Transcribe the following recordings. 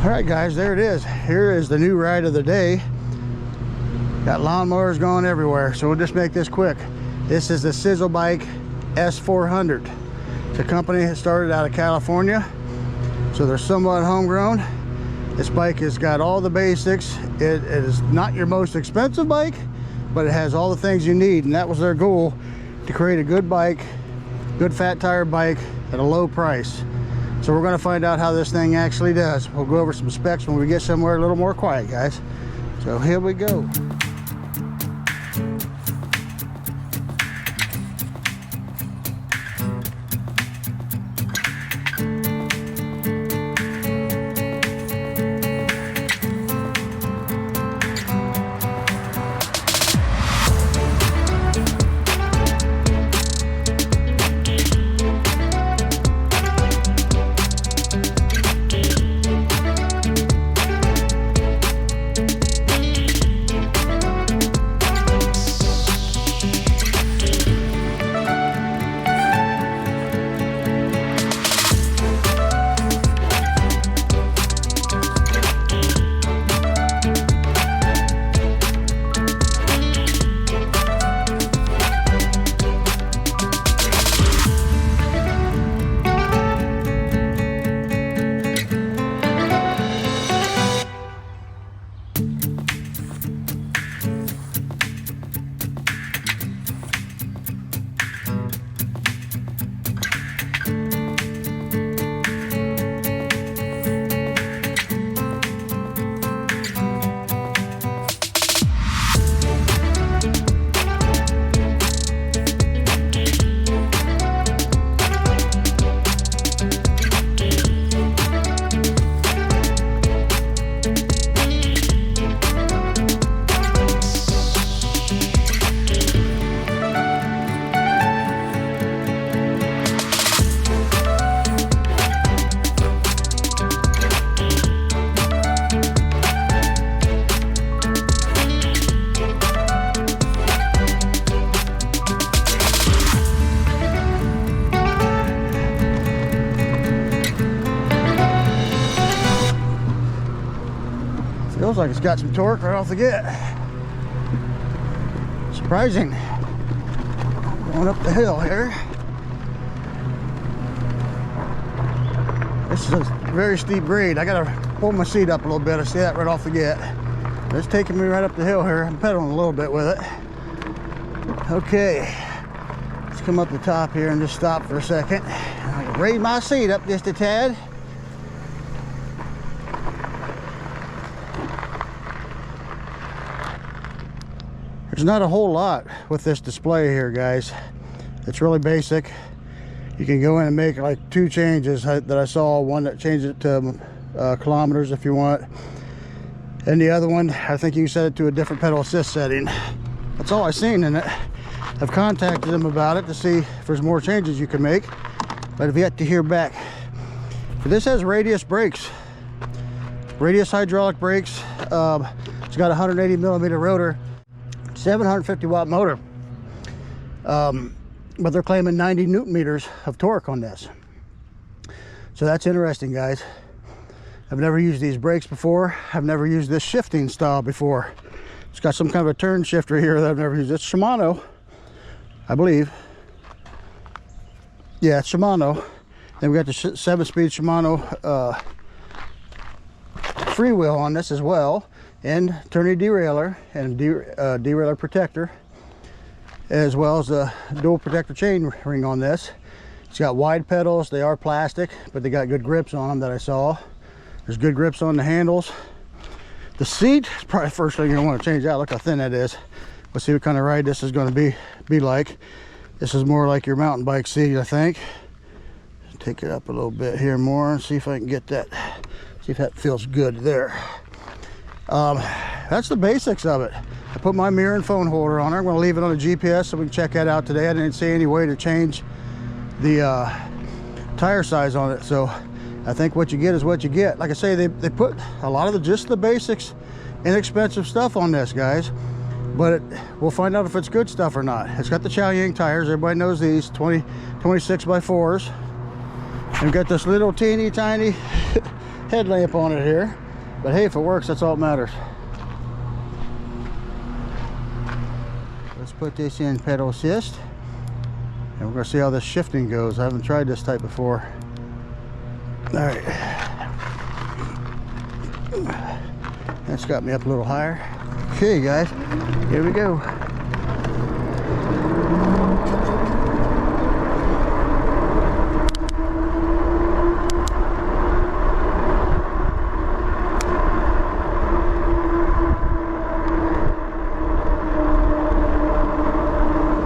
All right, guys, there it is. Here is the new ride of the day. Got lawnmowers going everywhere, so we'll just make this quick. This is the SIZZLEBK S400. It's a company that started out of California, so they're somewhat homegrown. This bike has got all the basics. It is not your most expensive bike, but it has all the things you need, and that was their goal, to create a good bike, good fat tire bike at a low price. So we're going to find out how this thing actually does. We'll go over some specs when we get somewhere a little more quiet, guys. So here we go. Feels like it's got some torque right off the get. Surprising. Going up the hill here. This is a very steep grade. I gotta pull my seat up a little bit. I see that right off the get. It's taking me right up the hill here. I'm pedaling a little bit with it. Okay, let's come up the top here and just stop for a second. I can raise my seat up just a tad. There's not a whole lot with this display here, guys. It's really basic. You can go in and make like 2 changes that I saw. One that changes it to kilometers if you want, and the other one, I think you can set it to a different pedal assist setting. That's all I've seen in it. I've contacted them about it to see if there's more changes you can make, but I've yet to hear back. But this has radius brakes, radius hydraulic brakes. It's got a 180mm rotor, 750 watt motor, but they're claiming 90 newton meters of torque on this. So that's interesting, guys. I've never used these brakes before. I've never used this shifting style before. It's got some kind of a turn shifter here that I've never used. It's Shimano, I believe. Yeah, it's Shimano. Then we got the 7-speed Shimano freewheel on this as well, and turny derailleur and derailleur protector, as well as a dual protector chain ring on this. It's got wide pedals. They are plastic, but they got good grips on them that I saw. There's good grips on the handles. The seat is probably the first thing you're gonna want to change out. Look how thin that is. Let's see what kind of ride this is going to be like. This is more like your mountain bike seat, I think. Take it up a little bit here more and see if I can get that. See if that feels good there. That's the basics of it. I put my mirror and phone holder on there. I'm going to leave it on the GPS so we can check that out today. I didn't see any way to change the tire size on it, so I think what you get is what you get. Like I say, they put a lot of just the basics, inexpensive stuff on this, guys, but we'll find out if it's good stuff or not. It's got the Chaoying tires. Everybody knows these 26 by 4s. We've got this little teeny tiny headlamp on it here. But hey, if it works, that's all that matters. Let's put this in pedal assist. And we're going to see how this shifting goes. I haven't tried this type before. All right. That's got me up a little higher. Okay, guys, here we go.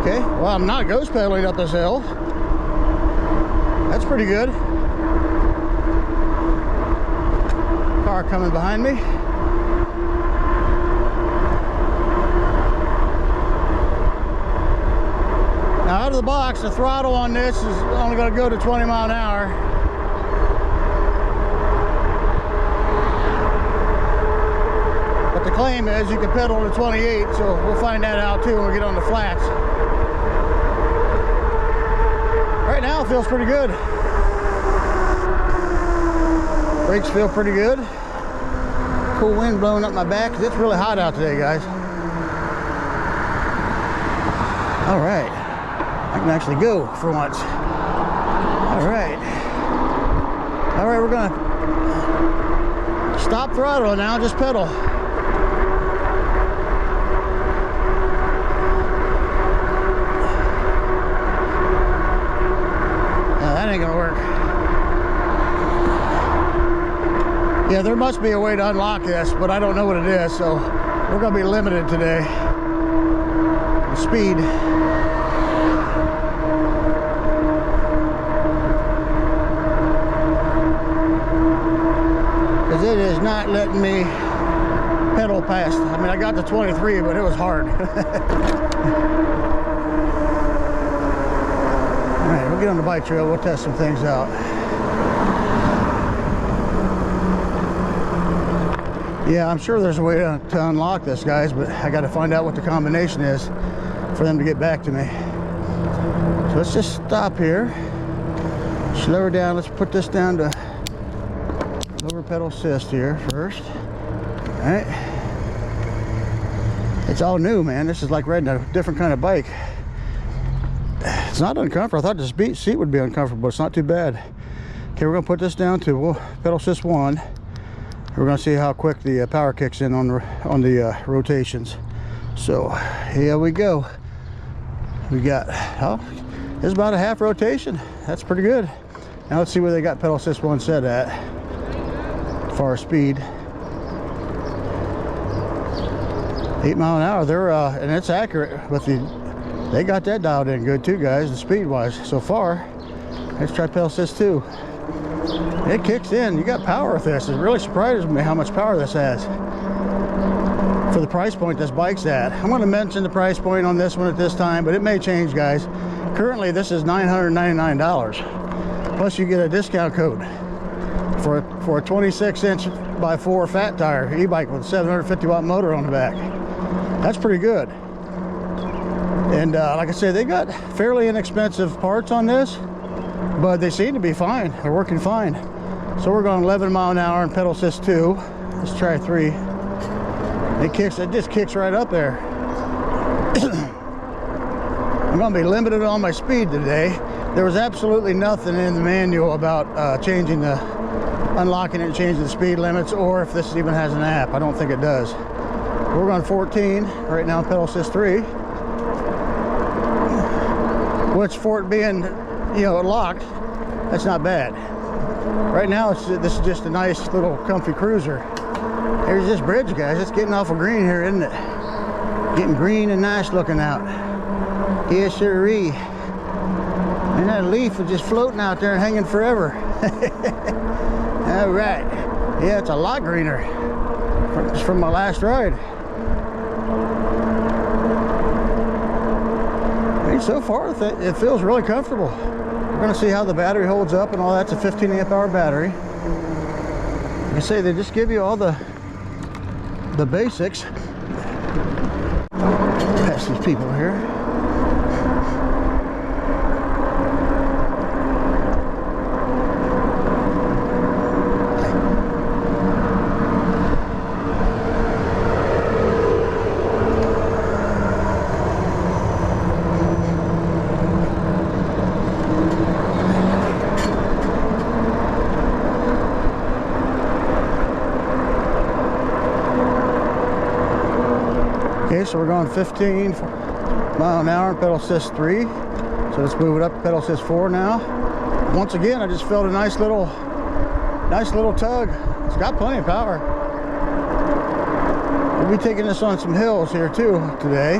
Okay, well, I'm not ghost pedaling up this hill. That's pretty good. Car coming behind me. Now, out of the box, the throttle on this is only going to go to 20 mile an hour. But the claim is you can pedal to 28, so we'll find that out too when we get on the flats. Right now, it feels pretty good. Brakes feel pretty good. Cool wind blowing up my back. It's really hot out today, guys. All right. I can actually go for once. All right. All right, we're gonna stop throttle now, just pedal. No, that ain't gonna work. Yeah, there must be a way to unlock this, but I don't know what it is, so we're gonna be limited today. The speed. Because it is not letting me pedal past. I mean, I got to 23, but it was hard. All right, we'll get on the bike trail. We'll test some things out. Yeah, I'm sure there's a way to unlock this, guys, but I got to find out what the combination is for them to get back to me. So let's just stop here. Slow her down. Let's put this down to lower pedal assist here first. All right. It's all new, man. This is like riding a different kind of bike. It's not uncomfortable. I thought this seat would be uncomfortable, but it's not too bad. Okay, we're gonna put this down to pedal assist 1. We're gonna see how quick the power kicks in on the rotations. So here we go. We got, oh, it's about a half rotation. That's pretty good. Now let's see where they got pedal assist 1 set at. Far speed. 8 mile an hour. They're and it's accurate, but they got that dialed in good too, guys. The speed wise so far. Let's try pedal assist 2. It kicks in. You got power with this. It really surprises me how much power this has for the price point this bike's at. I'm going to mention the price point on this one at this time, but it may change, guys. Currently, this is $999. Plus, you get a discount code for a 26-inch by 4 fat tire e-bike with a 750 watt motor on the back. That's pretty good. And like I said, they got fairly inexpensive parts on this, but they seem to be fine. They're working fine. So we're going 11 mile an hour and pedal assist 2. Let's try 3. It just kicks right up there. I'm going to be limited on my speed today. There was absolutely nothing in the manual about unlocking it and changing the speed limits, or if this even has an app. I don't think it does. We're going 14 right now, pedal assist 3. Which, for it being, locked, that's not bad. Right now, this is just a nice little comfy cruiser. Here's this bridge, guys. It's getting awful green here, isn't it? Getting green and nice looking out. Yes, sirree. And that leaf is just floating out there and hanging forever. All right. Yeah, it's a lot greener from my last ride. I mean, so far, it feels really comfortable. We're going to see how the battery holds up and all that. It's a 15 amp hour battery. Like I say, they just give you all the basics. Pass these people here. Okay, so we're going 15 mile an hour, pedal assist 3. So let's move it up to pedal assist 4 now. Once again, I just felt a nice little tug. It's got plenty of power. We'll be taking this on some hills here too today.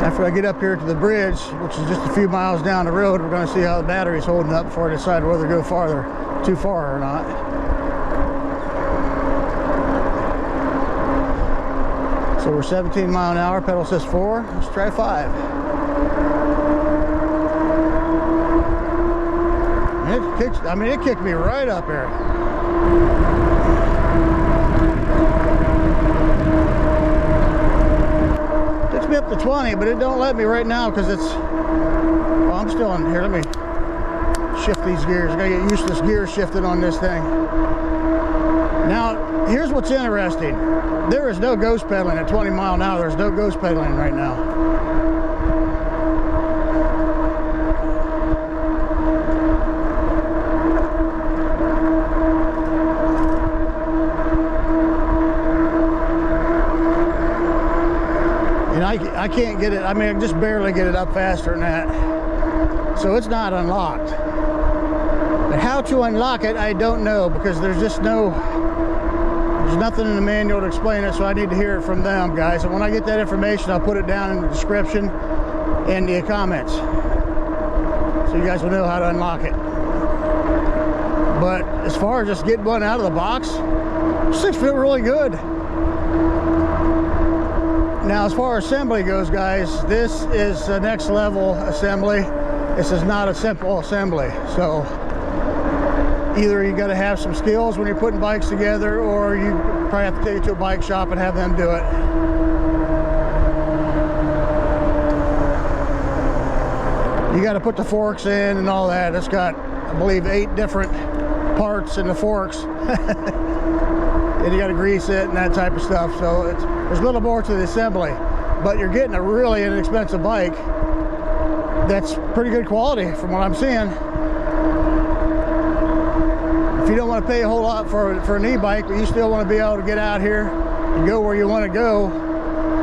After I get up here to the bridge, which is just a few miles down the road, we're going to see how the battery's holding up before I decide whether to go too far or not. So we're 17 mile an hour, pedal assist 4. Let's try 5. It kicked me right up here. Takes me up to 20, but it don't let me right now because it's, well, I'm still in here. Let me shift these gears. I gotta get used to this gear shifting on this thing. Now, here's what's interesting. There is no ghost pedaling at 20 mile an hour. There's no ghost pedaling right now. And I can't get it, I mean, I just barely get it up faster than that. So it's not unlocked. But how to unlock it, I don't know, because there's nothing in the manual to explain it, so I need to hear it from them, guys. And when I get that information, I'll put it down in the description and the comments, so you guys will know how to unlock it. But as far as just getting one out of the box, this things feel really good. Now, as far as assembly goes, guys, this is the next level assembly. This is not a simple assembly. So either you got to have some skills when you're putting bikes together, or you probably have to take it to a bike shop and have them do it. You got to put the forks in and all that. It's got, I believe, 8 different parts in the forks. And you got to grease it and that type of stuff. So there's a little more to the assembly, but you're getting a really inexpensive bike that's pretty good quality from what I'm seeing. If you don't want to pay a whole lot for an e-bike, but you still want to be able to get out here and go where you want to go,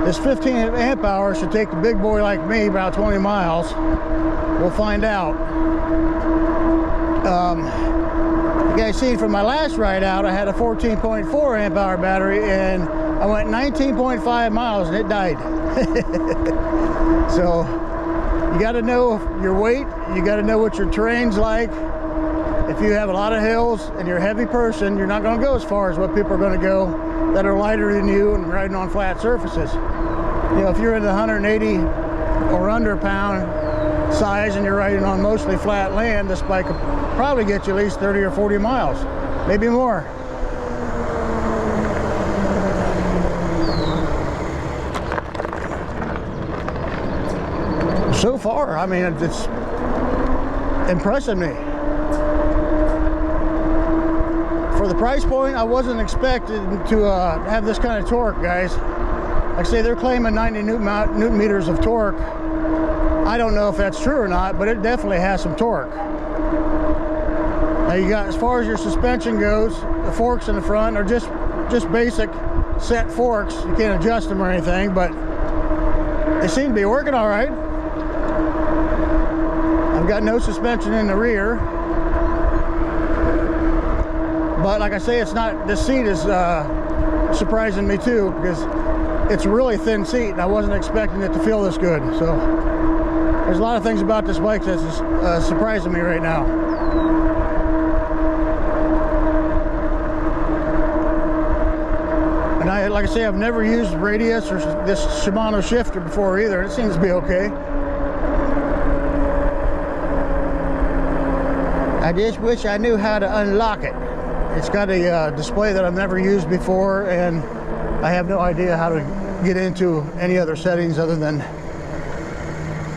this 15 amp hour should take the big boy like me about 20 miles. We'll find out. You guys seen from my last ride out, I had a 14.4 amp hour battery, and I went 19.5 miles and it died. So you got to know your weight, you got to know what your terrain's like. If you have a lot of hills and you're a heavy person, you're not going to go as far as what people are going to go that are lighter than you and riding on flat surfaces. You know, if you're in the 180 or under pound size and you're riding on mostly flat land, this bike will probably get you at least 30 or 40 miles, maybe more. So far, I mean, it's impressing me. For the price point, I wasn't expecting to have this kind of torque, guys. Like I say, they're claiming 90 newton meters of torque. I don't know if that's true or not, but it definitely has some torque. Now you got, as far as your suspension goes, the forks in the front are just basic set forks. You can't adjust them or anything, but they seem to be working all right. I've got no suspension in the rear. But like I say, it's not, this seat is surprising me too, because it's a really thin seat and I wasn't expecting it to feel this good. So there's a lot of things about this bike that's surprising me right now. And like I say, I've never used radius or this Shimano shifter before either. It seems to be okay. I just wish I knew how to unlock it. It's got a display that I've never used before, and I have no idea how to get into any other settings other than,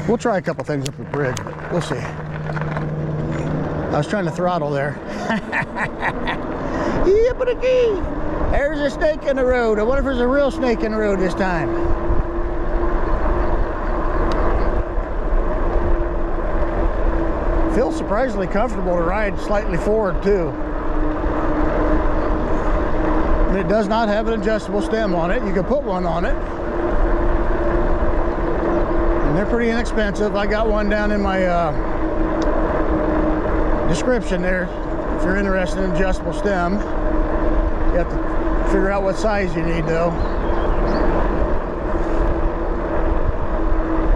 we'll try a couple things up the bridge, but we'll see. I was trying to throttle there. Yippee-key! There's a snake in the road. I wonder if there's a real snake in the road this time. Feels surprisingly comfortable to ride slightly forward too. I mean, it does not have an adjustable stem on it. You can put one on it. And they're pretty inexpensive. I got one down in my description there. If you're interested in adjustable stem, you have to figure out what size you need though.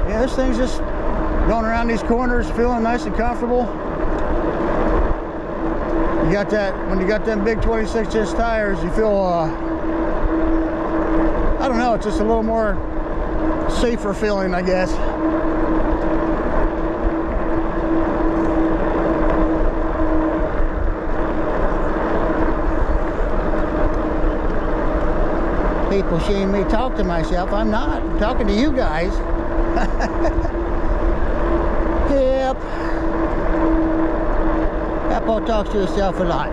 Yeah, this thing's just going around these corners feeling nice and comfortable. You got that, when you got them big 26-inch tires, you feel, I don't know, it's just a little more safer feeling, I guess. People seeing me talk to myself. I'm not. I'm talking to you guys. Yep. Papa talks to himself a lot.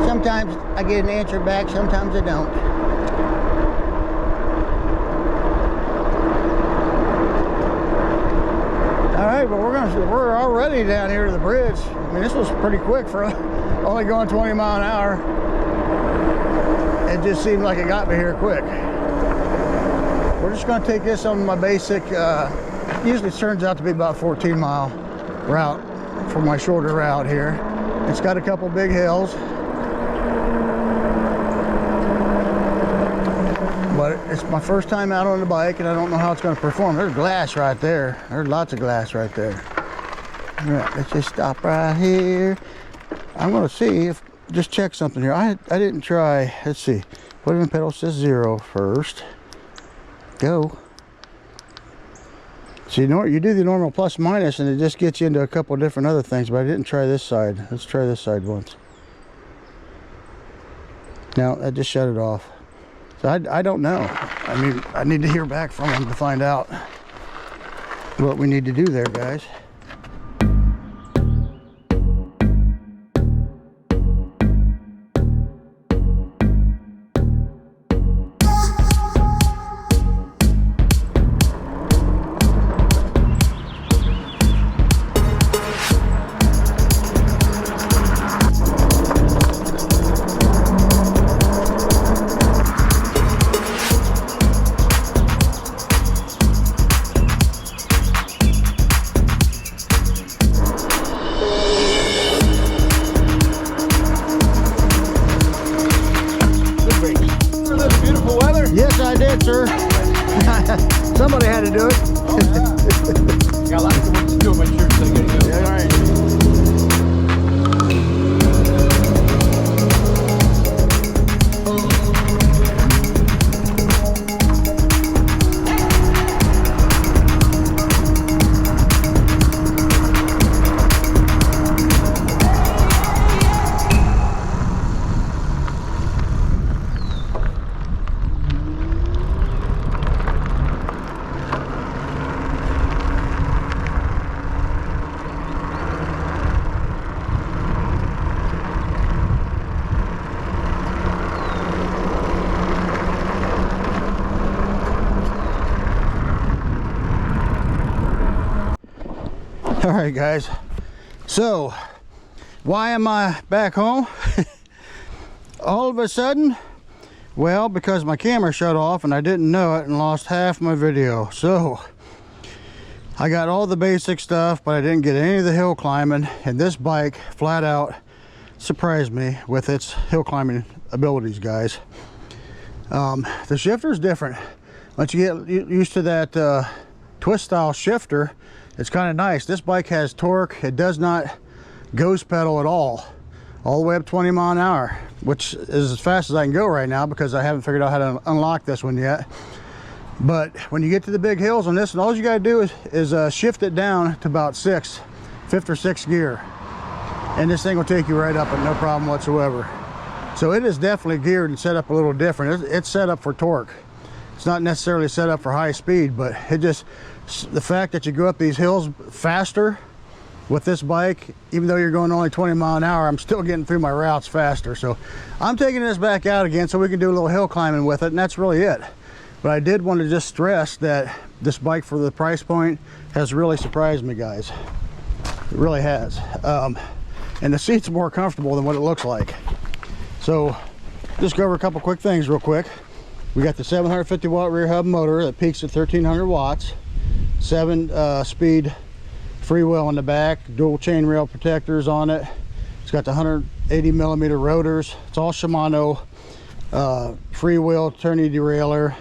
Sometimes I get an answer back, sometimes I don't. Alright, but we're already down here to the bridge. I mean, this was pretty quick for only going 20 miles an hour. It just seemed like it got me here quick. We're just going to take this on my basic, usually it turns out to be about 14-mile route for my shorter route here. It's got a couple big hills, but it's my first time out on the bike and I don't know how it's going to perform. There's glass right there. There's lots of glass right there. All right, let's just stop right here. I'm going to see if, just check something here. I didn't try, let's see, put it in pedal says 0 first. Go. So you do the normal plus minus and it just gets you into a couple different other things, but I didn't try this side. Let's try this side once. Now I just shut it off. So I don't know. I mean, I need to hear back from them to find out what we need to do there, guys. Yes, I did, sir. Somebody had to do it. Oh, yeah. Got lots of work to do on my shirt, so I gotta go. Yeah, all right. All right, guys, so why am I back home all of a sudden? Well, because my camera shut off and I didn't know it and lost half my video. So I got all the basic stuff, but I didn't get any of the hill climbing, and this bike flat out surprised me with its hill climbing abilities, guys. The shifter is different. Once you get used to that twist style shifter, it's kind of nice. This bike has torque. It does not ghost pedal at all the way up 20 mile an hour, which is as fast as I can go right now because I haven't figured out how to unlock this one yet. But when you get to the big hills on this, and all you got to do is shift it down to about 5th or 6th gear, and this thing will take you right up and no problem whatsoever. So it is definitely geared and set up a little different. It's set up for torque. It's not necessarily set up for high speed, but it just, the fact that you go up these hills faster with this bike, even though you're going only 20 mile an hour, I'm still getting through my routes faster. So I'm taking this back out again so we can do a little hill climbing with it, and that's really it. But I did want to just stress that this bike, for the price point, has really surprised me, guys. It really has. And the seat's more comfortable than what it looks like. So Just go over a couple quick things real quick. We got the 750 watt rear hub motor that peaks at 1300 watts, 7-speed freewheel in the back, dual chain rail protectors on it. It's got the 180 millimeter rotors. It's all Shimano freewheel, tourney derailleur,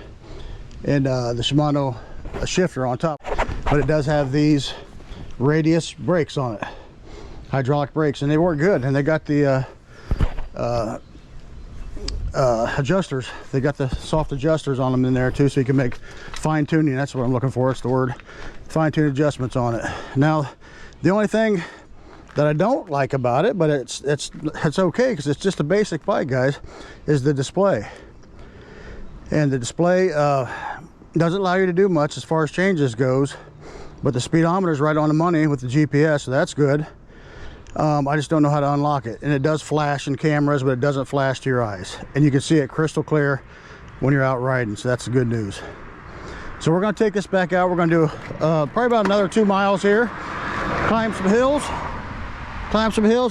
and the Shimano shifter on top. But it does have these radius brakes on it, hydraulic brakes, and they work good. And they got the adjusters. They got the soft adjusters on them in there too, so you can make fine tuning. That's what I'm looking for. It's the word, fine tune adjustments on it. Now, the only thing that I don't like about it, but it's okay because it's just a basic bike, guys, is the display. And the display doesn't allow you to do much as far as changes goes, but the speedometer is right on the money with the GPS, so that's good. I just don't know how to unlock it, and it does flash in cameras, but it doesn't flash to your eyes, and you can see it crystal clear when you're out riding, so that's the good news. So we're going to take this back out. We're going to do probably about another 2 miles here, climb some hills,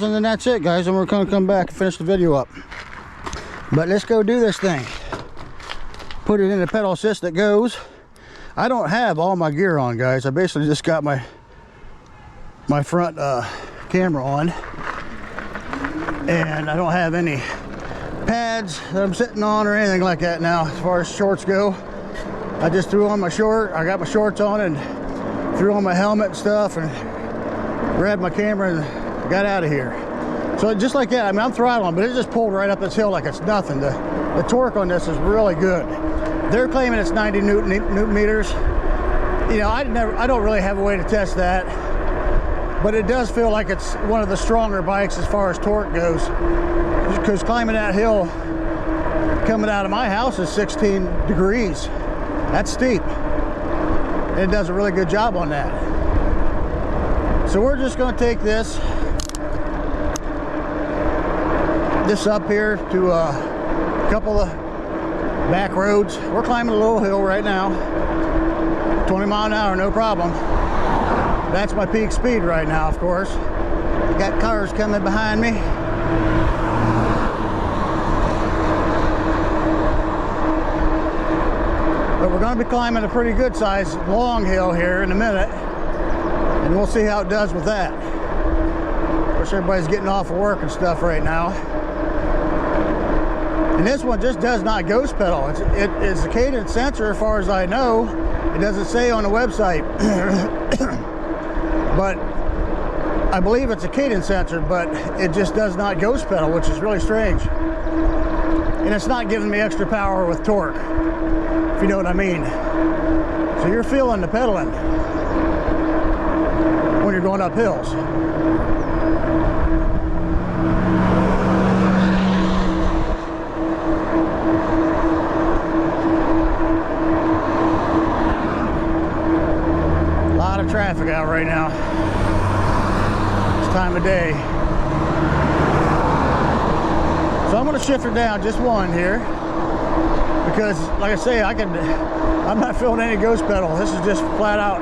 and then that's it, guys, and we're going to come back and finish the video up. But let's go do this thing. Put it in the pedal assist that goes. I don't have all my gear on, guys. I basically just got my front camera on, and I don't have any pads that I'm sitting on or anything like that now as far as shorts go. I just threw on my I got my shorts on and threw on my helmet and stuff and grabbed my camera and got out of here. So just like that, I mean, I'm throttling, but it just pulled right up this hill like it's nothing. The torque on this is really good. They're claiming it's 90 newton meters. You know, I don't really have a way to test that, but it does feel like it's one of the stronger bikes as far as torque goes, because climbing that hill coming out of my house is 16 degrees. That's steep. And it does a really good job on that. So we're just going to take this up here to a couple of back roads. We're climbing a little hill right now, 20 mile an hour, no problem. That's my peak speed right now, of course. Got cars coming behind me. But we're going to be climbing a pretty good sized long hill here in a minute, and we'll see how it does with that. Of course, everybody's getting off of work and stuff right now. And this one just does not ghost pedal. It's a cadence sensor as far as I know. It doesn't say on the website. But I believe it's a cadence sensor, but it just does not ghost pedal, which is really strange. And it's not giving me extra power with torque, if you know what I mean. So you're feeling the pedaling when you're going up hills. Traffic out right now. This time of day. So I'm going to shift her down just one here, because like I say, I'm not feeling any ghost pedal. This is just flat out,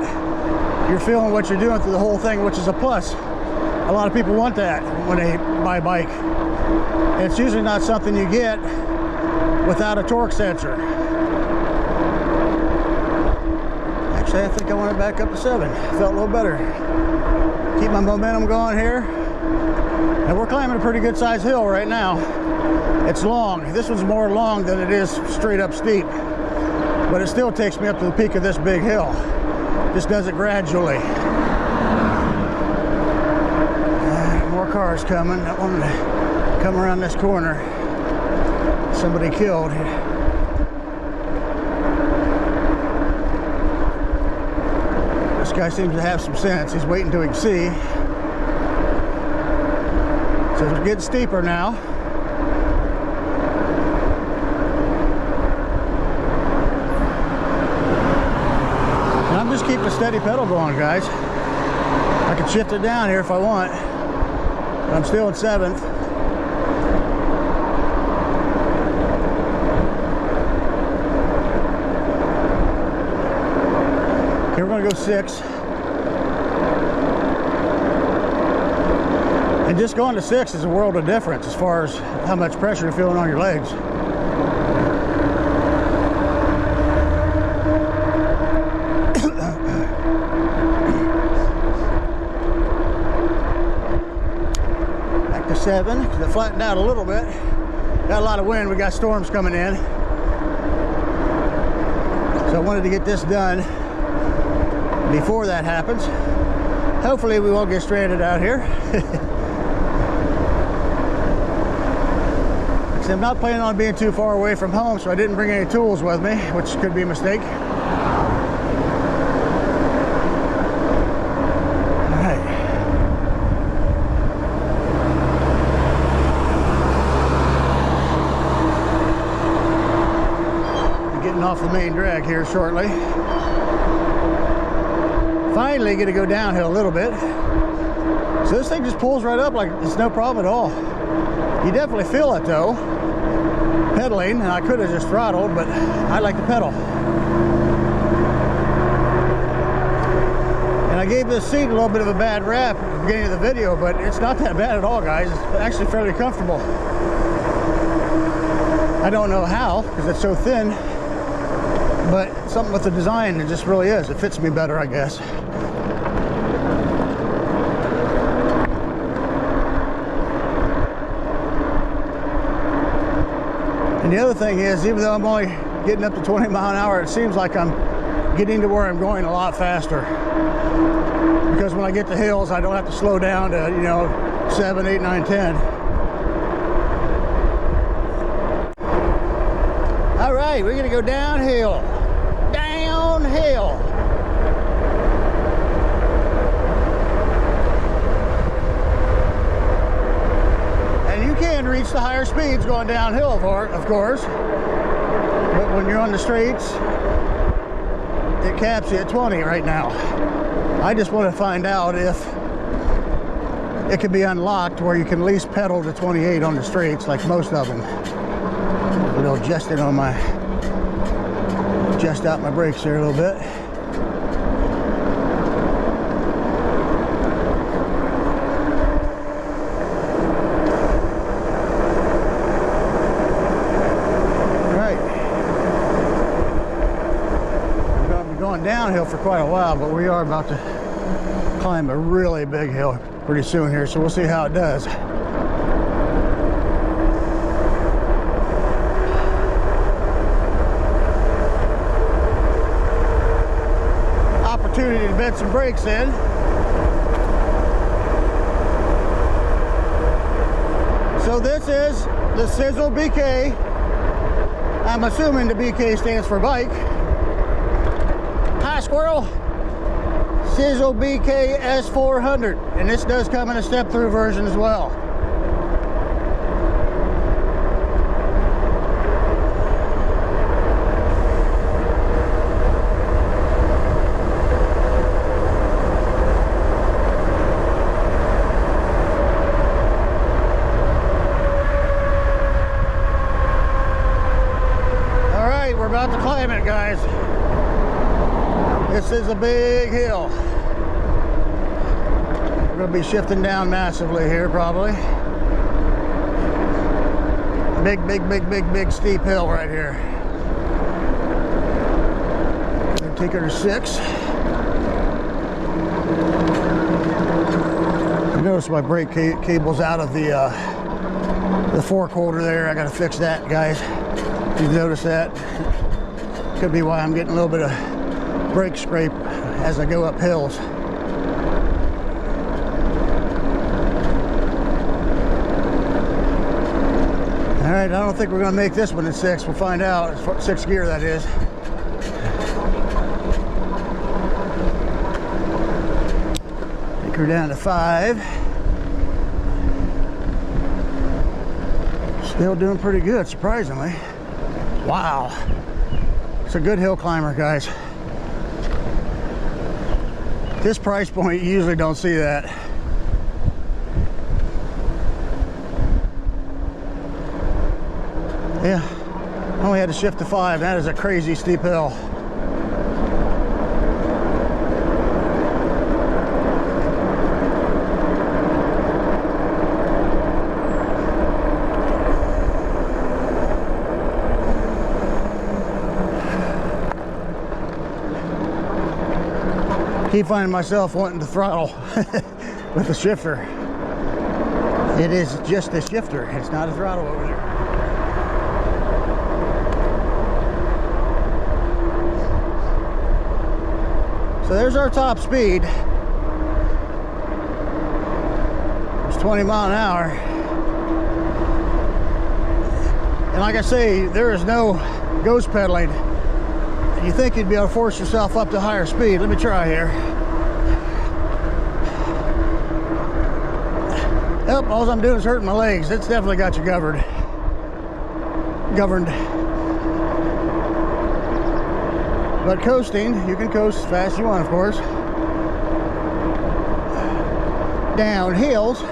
you're feeling what you're doing through the whole thing, which is a plus. A lot of people want that when they buy a bike. And it's usually not something you get without a torque sensor. I think I want it back up to 7. Felt a little better. Keep my momentum going here. And we're climbing a pretty good sized hill right now. It's long. This one's more long than it is straight up steep. But it still takes me up to the peak of this big hill. Just does it gradually. More cars coming. That one come around this corner. Somebody killed. This guy seems to have some sense. He's waiting till he can see. So it's getting steeper now. And I'm just keeping a steady pedal going, guys. I can shift it down here if I want. But I'm still at 7th. Here we're going to go 6. And just going to 6 is a world of difference as far as how much pressure you're feeling on your legs. 7 because it flattened out a little bit. Got a lot of wind. We got storms coming in. So I wanted to get this done before that happens. Hopefully we won't get stranded out here. I'm not planning on being too far away from home, so I didn't bring any tools with me, which could be a mistake. All right. I'm getting off the main drag here shortly. Finally going to go downhill a little bit. So this thing just pulls right up like it's no problem at all. You definitely feel it though, pedaling, and I could have just throttled, but I like to pedal. And I gave this seat a little bit of a bad rap at the beginning of the video, but it's not that bad at all, guys. It's actually fairly comfortable. I don't know how, because it's so thin, but something with the design, it just really is. It fits me better, I guess. And the other thing is, even though I'm only getting up to 20 miles an hour, it seems like I'm getting to where I'm going a lot faster. Because when I get to hills, I don't have to slow down to, you know, 7, 8, 9, 10. All right, we're gonna go downhill. Downhill. Reach the higher speeds going downhill, of course, but when you're on the straights, it caps you at 20 right now. I just want to find out if it can be unlocked where you can at least pedal to 28 on the straights, like most of them. A little adjusting on my, adjust out my brakes here a little bit. Downhill for quite a while, but we are about to climb a really big hill pretty soon here, so we'll see how it does. Opportunity to bed some brakes in. So this is the SIZZLEBK. I'm assuming the BK stands for bike. Hi, squirrel. SIZZLEBK S400, and this does come in a step-through version as well. All right, we're about to climb it, guys. This is a big hill. We're going to be shifting down massively here, probably. Big steep hill right here. Take her to 6. I noticed my brake cable's out of the fork holder there. I got to fix that, guys. You notice that? Could be why I'm getting a little bit of brake scrape as I go up hills. All right, I don't think we're going to make this one in 6. We'll find out. It's 6 gear, that is. Take her down to 5. Still doing pretty good, surprisingly. Wow. It's a good hill climber, guys. This price point, you usually don't see that. Yeah, only had to shift to 5. That is a crazy steep hill. Keep finding myself wanting to throttle with the shifter. It is just a shifter. It's not a throttle over there. So there's our top speed. It's 20 mile an hour. And like I say, there is no ghost pedaling. You think you'd be able to force yourself up to higher speed. Let me try here. Yep, all I'm doing is hurting my legs. It's definitely got you governed. But coasting, you can coast as fast as you want, of course. Down hills.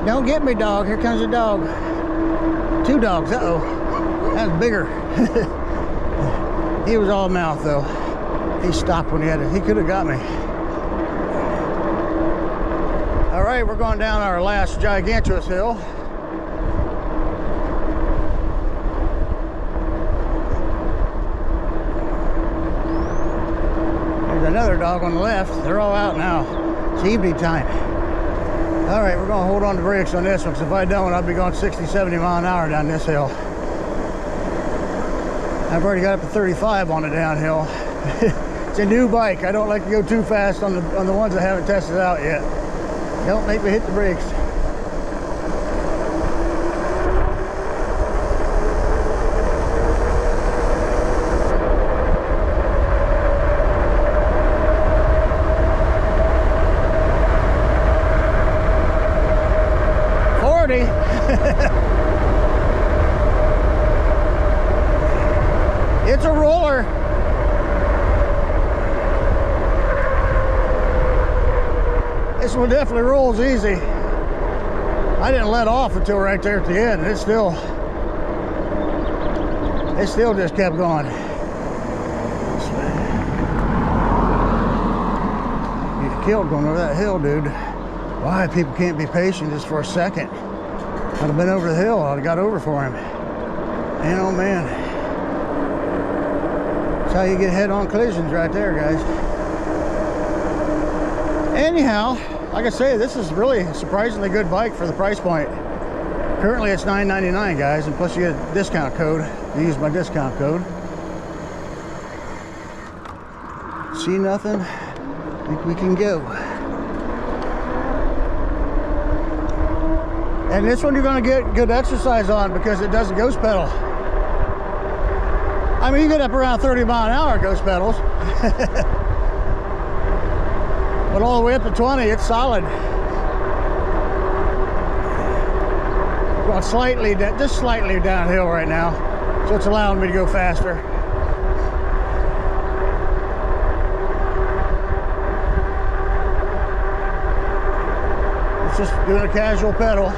Don't get me, dog. Here comes a dog. Two dogs. Uh-oh. That's bigger. He was all mouth, though. He stopped when he had it. He could have got me. All right, we're going down our last gigantuous hill. There's another dog on the left. They're all out now. It's evening time. All right, we're going to hold on to brakes on this one, because if I don't, I'll be going 60, 70 mile an hour down this hill. I've already got up to 35 on the downhill. It's a new bike. I don't like to go too fast on the ones I haven't tested out yet. Don't make me hit the brakes. It's a roller. This one definitely rolls easy. I didn't let off until right there at the end. It still just kept going. You'd have killed going over that hill, dude. Why people can't be patient just for a second? I'd have been over the hill. I'd have got over for him. Man, oh man. That's how you get head-on collisions right there, guys. Anyhow, like I say, this is really a surprisingly good bike for the price point. Currently it's $9.99, guys, and plus you get a discount code. You use my discount code. See nothing? I think we can go. And this one you're going to get good exercise on because it doesn't ghost pedal. I mean, you get up around 30 mile an hour ghost pedals. But all the way up to 20, it's solid. Going slightly, just slightly downhill right now. So it's allowing me to go faster. It's just doing a casual pedal.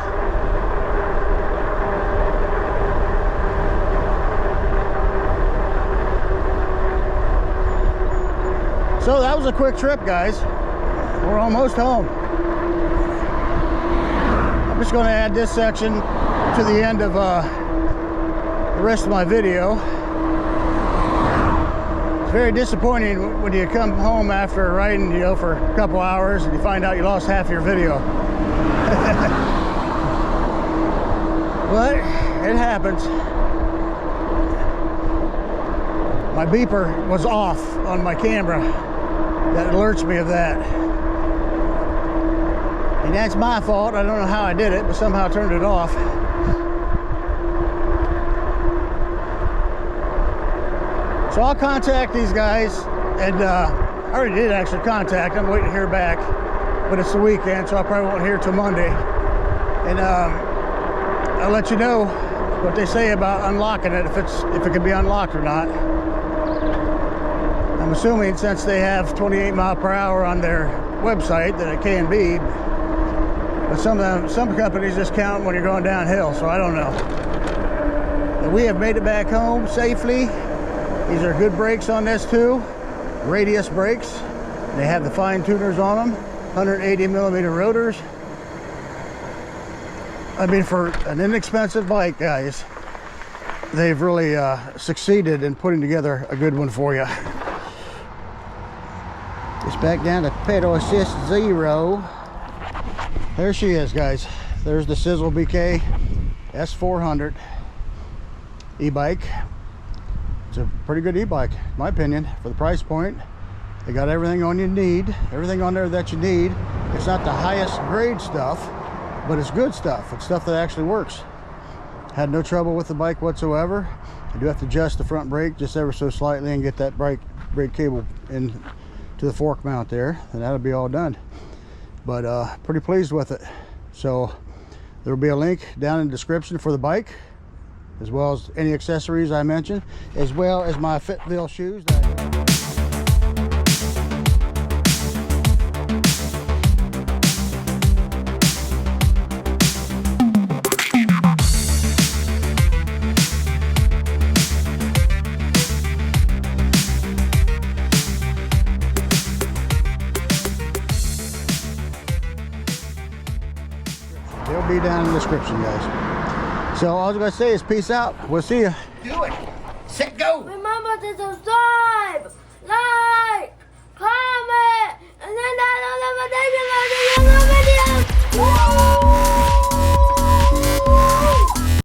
So that was a quick trip, guys. We're almost home. I'm just going to add this section to the end of the rest of my video. It's very disappointing when you come home after riding, for a couple hours and you find out you lost half your video. But it happens. My beeper was off on my camera. That alerts me of that. And that's my fault. I don't know how I did it, but somehow I turned it off. So I'll contact these guys, and I already did actually contact them. I'm waiting to hear back, but it's the weekend, so I probably won't hear till Monday. And I'll let you know what they say about unlocking it, if it can be unlocked or not. I'm assuming since they have 28 mile per hour on their website that it can be, but some companies just count when you're going downhill, so I don't know. But we have made it back home safely. These are good brakes on this too, radius brakes. They have the fine tuners on them, 180 millimeter rotors. I mean, for an inexpensive bike, guys, they've really succeeded in putting together a good one for you. It's back down to pedal assist 0. There she is, guys. there's the SIZZLEBK S400 e-bike. It's a pretty good e-bike, in my opinion, for the price point. They got everything on you need, everything on there that you need. It's not the highest grade stuff, but it's good stuff. It's stuff that actually works. Had no trouble with the bike whatsoever. I do have to adjust the front brake just ever so slightly and get that brake cable in to the fork mount there, and that'll be all done. But pretty pleased with it. So there will be a link down in the description for the bike, as well as any accessories I mentioned, as well as my Fitville shoes that they'll be down in the description, guys. So all I was gonna say is peace out. We'll see you. Do it. Set, go. Remember to subscribe, like, comment, and then that notification bell.